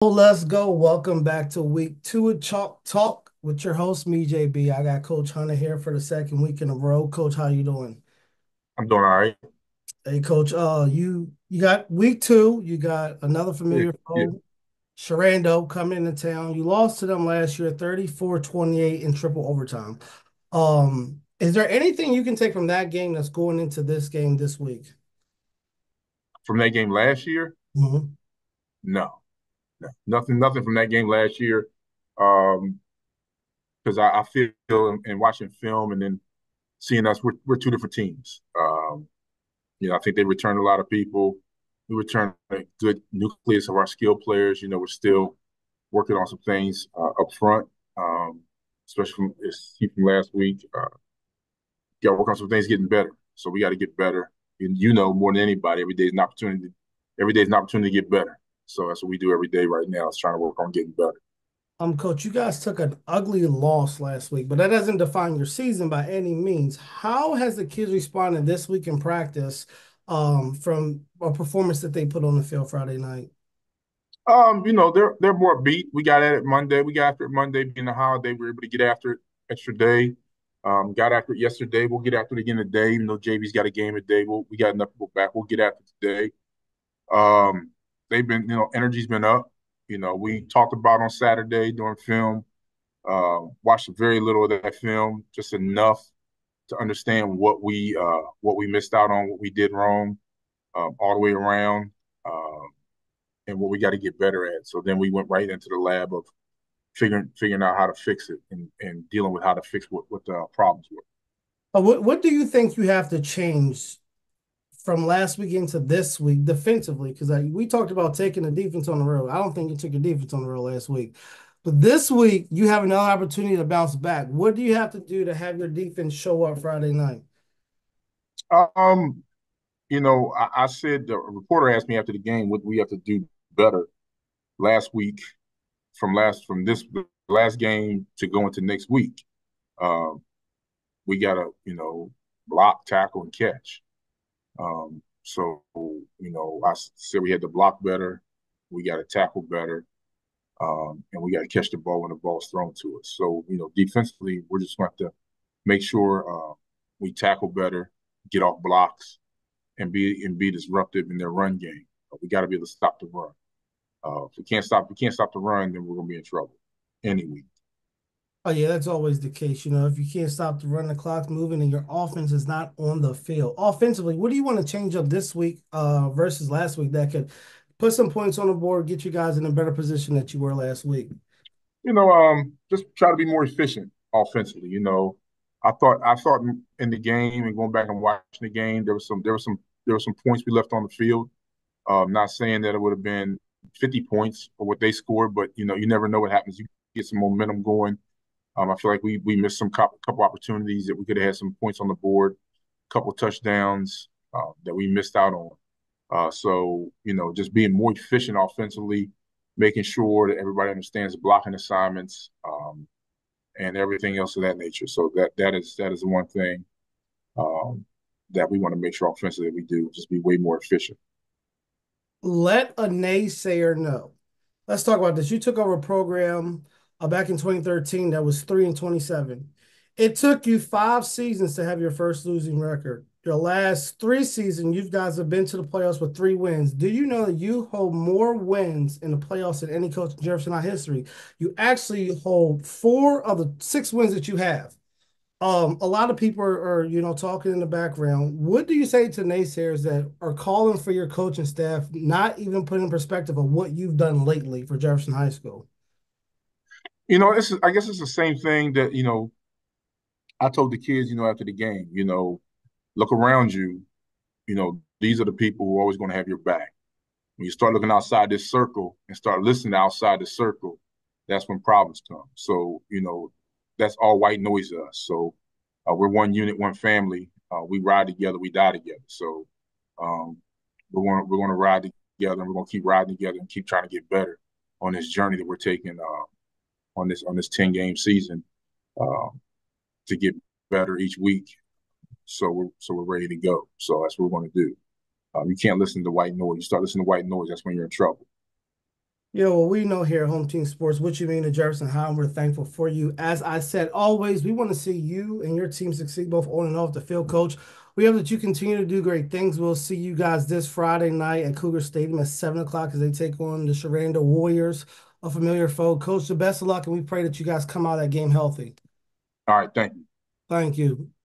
Well, let's go. Welcome back to week two of Chalk Talk with your host, me, JB. I got Coach Hunter here for the second week in a row. Coach, how you doing? I'm doing all right. Hey, Coach, you got week two. You got another Yeah, familiar yeah. foe, Sharando, coming into town. You lost to them last year, 34-28 in triple overtime. Is there anything you can take from that game that's going into this game this week? From that game last year, Mhm. no, no, nothing from that game last year. Um, because I feel in watching film and then seeing us, we're two different teams. I think they returned a lot of people. We returned a good nucleus of our skill players. We're still working on some things up front, especially from last week. Got to work on some things getting better. So we got to get better. And more than anybody, every day is an opportunity. Every day is an opportunity to get better. So that's what we do every day right now is trying to work on getting better. Coach, you guys took an ugly loss last week, but that doesn't define your season by any means. How has the kids responded this week in practice, from a performance that they put on the field Friday night? They're more beat. We got at it Monday. We got after it Monday being a holiday. We were able to get after it extra day. Got after it yesterday. We'll get after it again today. Even though JV's got a game today, we got enough to go back. We'll get after it today. Um, they've been, energy's been up. We talked about on Saturday during film. Watched very little of that film, just enough to understand what we missed out on, what we did wrong, all the way around, and what we got to get better at. So then we went right into the lab of figuring out how to fix it and dealing with how to fix what the problems were. What do you think you have to change from last week into this week defensively? Because we talked about taking the defense on the road. I don't think you took your defense on the road last week. But this week, you have another opportunity to bounce back. What do you have to do to have your defense show up Friday night? Um, I said the reporter asked me after the game what we have to do better last week from this last game to go into next week. Um, we gotta, block, tackle, and catch. I said we had to block better, we got to tackle better, and we got to catch the ball when the ball's thrown to us. So, defensively, we're just going to have to make sure we tackle better, get off blocks, and be disruptive in their run game. We got to be able to stop the run. If we can't stop the run, then we're going to be in trouble any week. Oh yeah, that's always the case. If you can't stop the run, the clock's moving, and your offense is not on the field. Offensively, what do you want to change up this week versus last week that could put some points on the board, get you guys in a better position that you were last week? Just try to be more efficient offensively. I thought in the game and going back and watching the game, there were some points we left on the field. Not saying that it would have been 50 points for what they scored, but you never know what happens. You get some momentum going. I feel like we missed some couple opportunities that we could have had some points on the board, couple touchdowns that we missed out on. Just being more efficient offensively, making sure that everybody understands blocking assignments, and everything else of that nature. So that is the one thing um, that we want to make sure offensively we do, just be way more efficient. Let a naysayer know. Let's talk about this. You took over a program back in 2013 that was 3-27. It took you 5 seasons to have your first losing record. Your last 3 seasons, you guys have been to the playoffs with 3 wins. Do you know that you hold more wins in the playoffs than any coach in Jefferson High history? You actually hold 4 of the 6 wins that you have. A lot of people are talking in the background. What do you say to naysayers that are calling for your coaching staff, not even putting in perspective of what you've done lately for Jefferson High School? I guess it's the same thing that I told the kids, after the game, look around you. These are the people who are always going to have your back. When you start looking outside this circle and start listening outside the circle, that's when problems come. So, that's all white noise to us. So, we're one unit, one family. We ride together, we die together. So, um, we're going to ride together, and we're going to keep riding together and keep trying to get better on this journey that we're taking on this 10 game season um, to get better each week. So we're ready to go. So that's what we're going to do. You can't listen to white noise. You start listening to white noise, that's when you're in trouble. Yeah, well, we know here at Home Team Sports what you mean to Jefferson Howard. We're thankful for you. As I said, always, we want to see you and your team succeed both on and off the field, Coach. We hope that you continue to do great things. We'll see you guys this Friday night at Cougar Stadium at 7 o'clock as they take on the Sharanda Warriors, a familiar foe. Coach, the best of luck, and we pray that you guys come out of that game healthy. All right, thank you. Thank you.